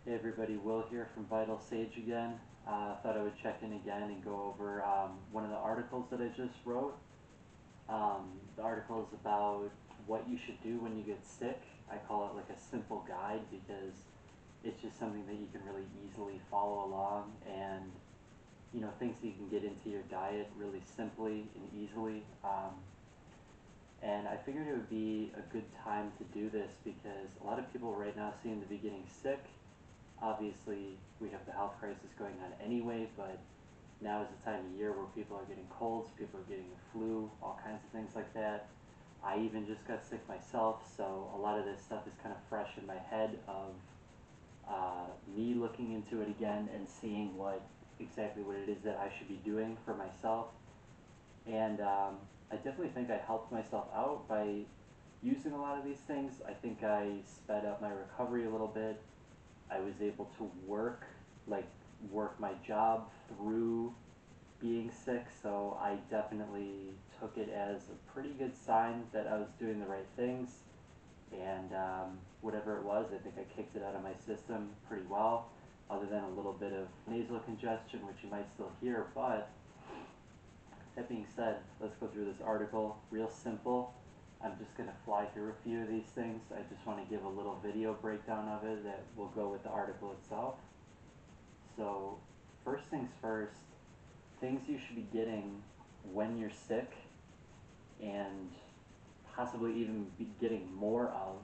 Hey everybody, Will here from Vital Sage again. Thought I would check in again and go over one of the articles that I just wrote. The article is about what you should do when you get sick. I call it like a simple guide because it's just something that you can really easily follow along and things that you can get into your diet really simply and easily. And I figured it would be a good time to do this because a lot of people right now seem to be getting sick. Obviously, we have the health crisis going on anyway, but now is the time of year where people are getting colds, people are getting the flu, all kinds of things like that. I even just got sick myself, so a lot of this stuff is kind of fresh in my head of me looking into it again and seeing exactly what it is that I should be doing for myself. And I definitely think I helped myself out by using a lot of these things. I think I sped up my recovery a little bit. I was able to like work my job through being sick, so I definitely took it as a pretty good sign that I was doing the right things. And whatever it was, I think I kicked it out of my system pretty well, other than a little bit of nasal congestion, which you might still hear. But that being said, let's go through this article. Real simple. I'm just going to fly through a few of these things. I just want to give a little video breakdown of it that will go with the article itself. So, first things first, things you should be getting when you're sick and possibly even be getting more of,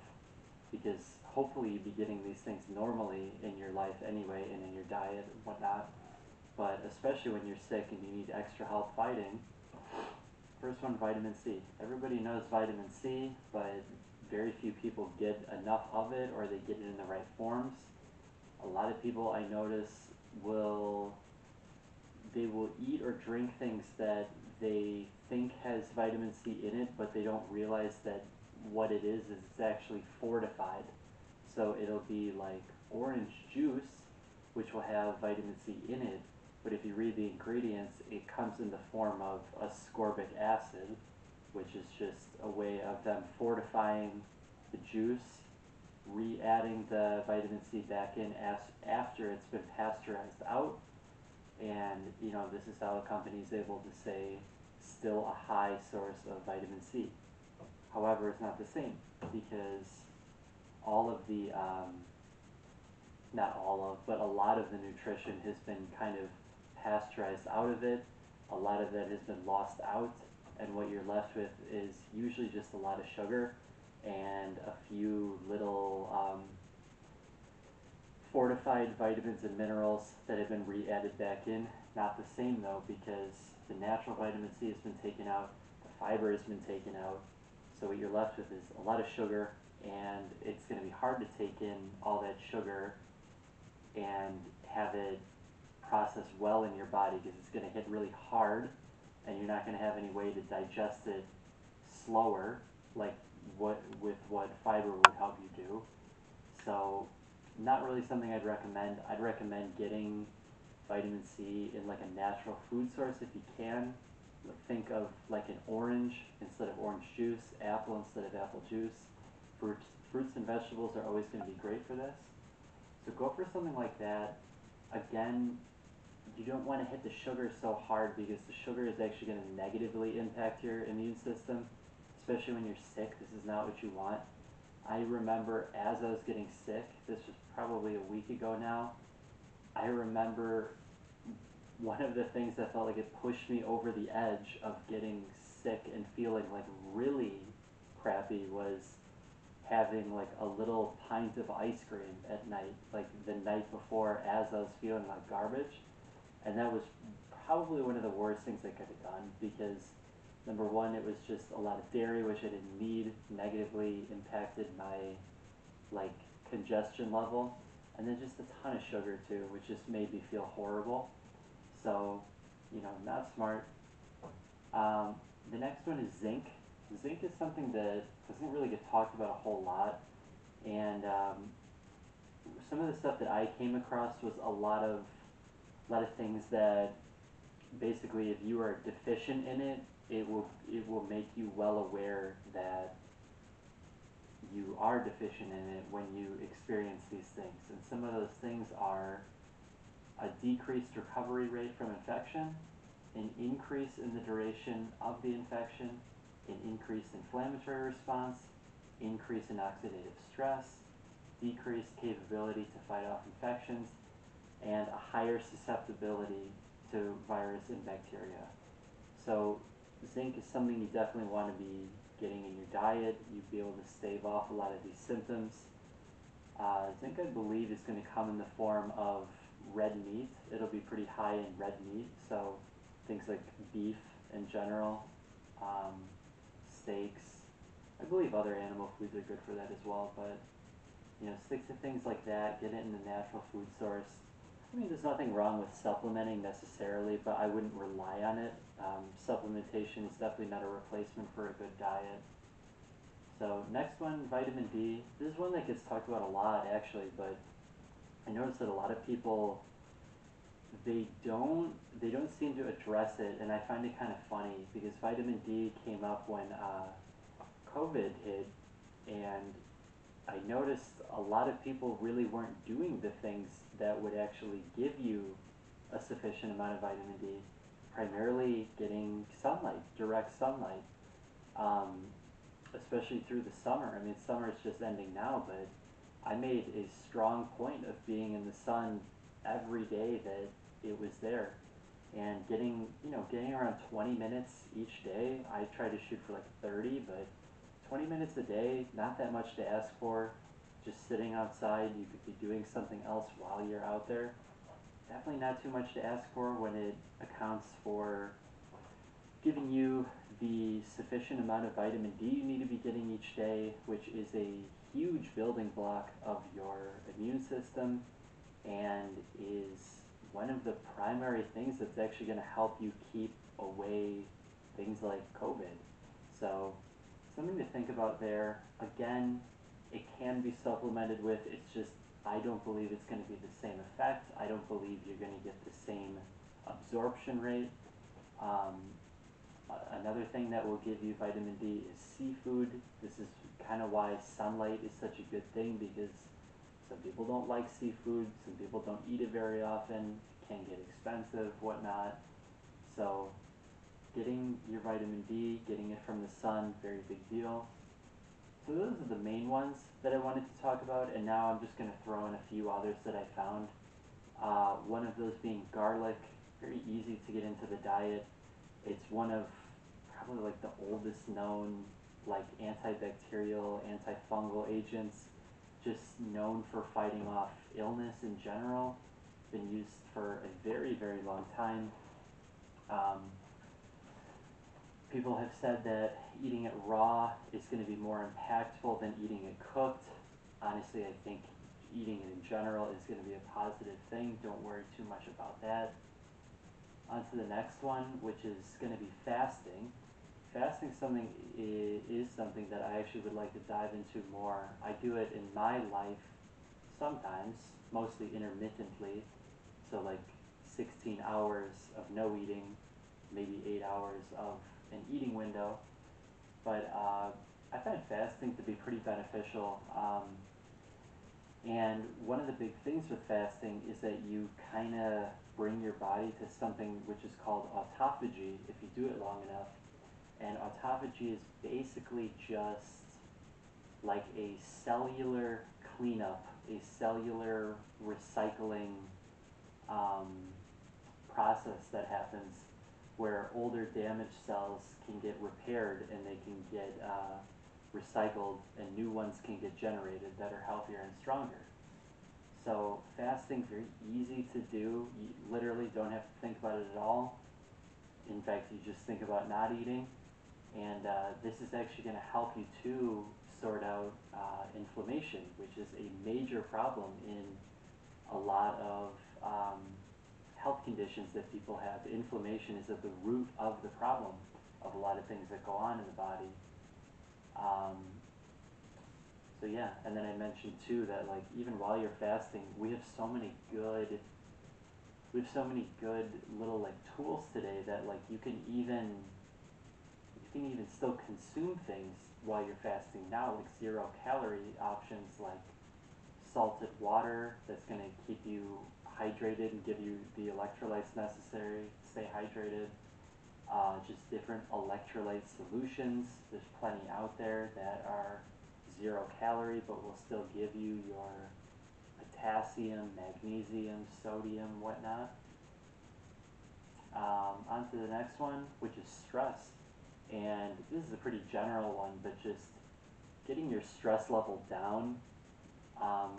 because hopefully you'd be getting these things normally in your life anyway and in your diet and whatnot. But especially when you're sick and you need extra help fighting, first one, vitamin C. Everybody knows vitamin C, but very few people get enough of it or they get it in the right forms. A lot of people I notice will they will eat or drink things that they think has vitamin C in it, but they don't realize that what it is it's actually fortified. So it'll be like orange juice, which will have vitamin C in it, but if you read the ingredients, it comes in the form of ascorbic acid, which is just a way of them fortifying the juice, re-adding the vitamin C back in after it's been pasteurized out, and this is how a company is able to say still a high source of vitamin C. However, it's not the same because all of the not all of, but a lot of the nutrition has been kind of pasteurized out of it. A lot of that has been lost out, and what you're left with is usually just a lot of sugar and a few little fortified vitamins and minerals that have been re-added back in. Not the same though, because the natural vitamin C has been taken out, the fiber has been taken out, so what you're left with is a lot of sugar, and it's going to be hard to take in all that sugar and have it process well in your body because it's going to hit really hard and you're not going to have any way to digest it slower like what fiber would help you do. So not really something I'd recommend. I'd recommend getting vitamin C in like a natural food source if you can. Think of like an orange instead of orange juice, apple instead of apple juice. Fruits and vegetables are always going to be great for this. So go for something like that. Again, you don't want to hit the sugar so hard because the sugar is actually going to negatively impact your immune system, especially when you're sick. This is not what you want. I remember as I was getting sick, this was probably a week ago now, I remember one of the things that felt like it pushed me over the edge of getting sick and feeling like really crappy was having like a little pint of ice cream at night, like the night before as I was feeling like garbage. And that was probably one of the worst things I could have done because number one, it was just a lot of dairy, which I didn't need, negatively impacted my like congestion level, and then just a ton of sugar too, which just made me feel horrible. So, not smart. Um, the next one is zinc. Zinc is something that doesn't really get talked about a whole lot, and some of the stuff that I came across was a lot of things that basically if you are deficient in it, it will make you well aware that you are deficient in it when you experience these things. And some of those things are a decreased recovery rate from infection, an increase in the duration of the infection, an increased inflammatory response, increase in oxidative stress, decreased capability to fight off infections, and a higher susceptibility to virus and bacteria. So zinc is something you definitely want to be getting in your diet. You'd be able to stave off a lot of these symptoms. Zinc, I believe, is going to come in the form of red meat. It'll be pretty high in red meat, so things like beef in general, um, steaks. I believe other animal foods are good for that as well, but stick to things like that. Get it in a natural food source. I mean, there's nothing wrong with supplementing necessarily, but I wouldn't rely on it. Supplementation is definitely not a replacement for a good diet. So next one, vitamin D. This is one that gets talked about a lot actually, but I noticed that a lot of people, they don't seem to address it, and I find it kind of funny because vitamin D came up when COVID hit, and I noticed a lot of people really weren't doing the things that would actually give you a sufficient amount of vitamin D, primarily getting sunlight, direct sunlight, um, especially through the summer. I mean, summer is just ending now, but I made a strong point of being in the sun every day that it was there, and getting around 20 minutes each day. I try to shoot for like 30, but 20 minutes a day, not that much to ask for. Just sitting outside, you could be doing something else while you're out there. Definitely not too much to ask for when it accounts for giving you the sufficient amount of vitamin D you need to be getting each day, which is a huge building block of your immune system and is one of the primary things that's actually going to help you keep away things like COVID. So something to think about there. Again, it can be supplemented with. It's just I don't believe it's going to be the same effect. I don't believe you're going to get the same absorption rate. Um, Another thing that will give you vitamin D is seafood. This is kind of why sunlight is such a good thing, because some people don't like seafood, some people don't eat it very often, it can get expensive, whatnot. So getting your vitamin D, getting it from the sun, very big deal. So those are the main ones that I wanted to talk about, and now I'm just going to throw in a few others that I found. One of those being garlic, very easy to get into the diet. It's one of probably like the oldest known like antibacterial, antifungal agents, just known for fighting off illness in general. Been used for a very, very long time. Um, People have said that eating it raw is going to be more impactful than eating it cooked. Honestly, I think eating it in general is going to be a positive thing. Don't worry too much about that. On to the next one, which is going to be fasting. Fasting is something that I actually would like to dive into more. I do it in my life sometimes, mostly intermittently. So like 16 hours of no eating, maybe 8 hours of an eating window. But I find fasting to be pretty beneficial. And one of the big things with fasting is that you kind of bring your body to something which is called autophagy if you do it long enough. And autophagy is basically just like a cellular cleanup, a cellular recycling um, process that happens where older damaged cells can get repaired and they can get recycled, and new ones can get generated that are healthier and stronger. So fasting's very easy to do. You literally don't have to think about it at all. In fact, you just think about not eating, and this is actually going to help you to sort out inflammation, which is a major problem in a lot of health conditions that people have. Inflammation is at the root of the problem of a lot of things that go on in the body. Um, so yeah, and then I mentioned too that like even while you're fasting, we have so many good little like tools today that like you can even still consume things while you're fasting now, like 0 calorie options like salted water that's going to keep you hydrated and give you the electrolytes necessary to stay hydrated. Just different electrolyte solutions. There's plenty out there that are 0 calorie but will still give you your potassium, magnesium, sodium, whatnot. On to the next one, which is stress. And this is a pretty general one, but just getting your stress level down. Um,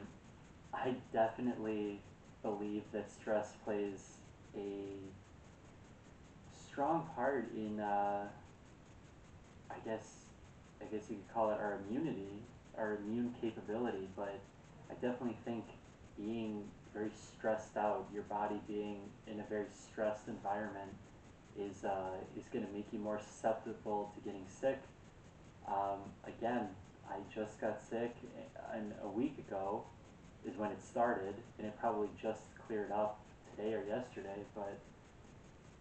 I definitely believe that stress plays a strong part in, I guess, I guess you could call it our immunity, our immune capability. But I definitely think being very stressed out, your body being in a very stressed environment, is going to make you more susceptible to getting sick. Again, I just got sick, and a week ago is when it started, and it probably just cleared up today or yesterday. But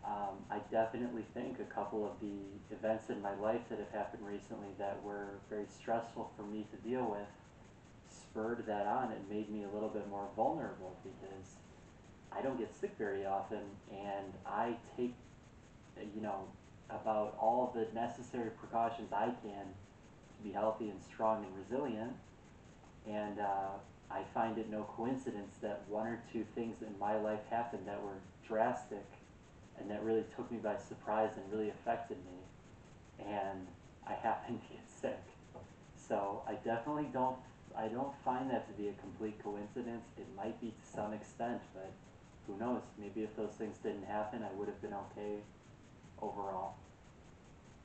I definitely think a couple of the events in my life that have happened recently that were very stressful for me to deal with spurred that on and made me a little bit more vulnerable, because I don't get sick very often, and I take, you know, about all the necessary precautions I can to be healthy and strong and resilient. And I find it no coincidence that one or two things in my life happened that were drastic and that really took me by surprise and really affected me. And I happened to get sick. So I don't find that to be a complete coincidence. It might be to some extent, but who knows? Maybe if those things didn't happen, I would have been okay overall.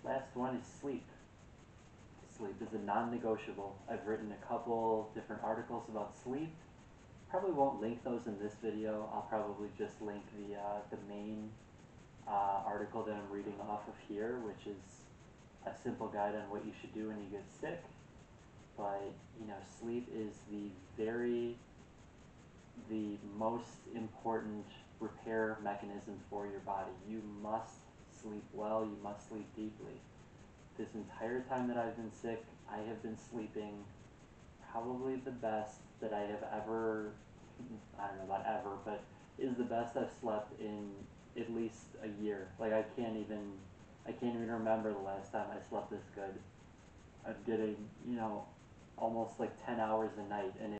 Last one is sleep. Sleep is a non-negotiable. I've written a couple different articles about sleep. Probably won't link those in this video. I'll probably just link the main article that I'm reading off of here, which is a simple guide on what you should do when you get sick. But sleep is the most important repair mechanism for your body. You must sleep well. You must sleep deeply. This entire time that I've been sick, I have been sleeping probably the best that I have ever, I don't know about ever, but is the best I've slept in at least a year. Like I can't even remember the last time I slept this good. I'm getting, almost like 10 hours a night, and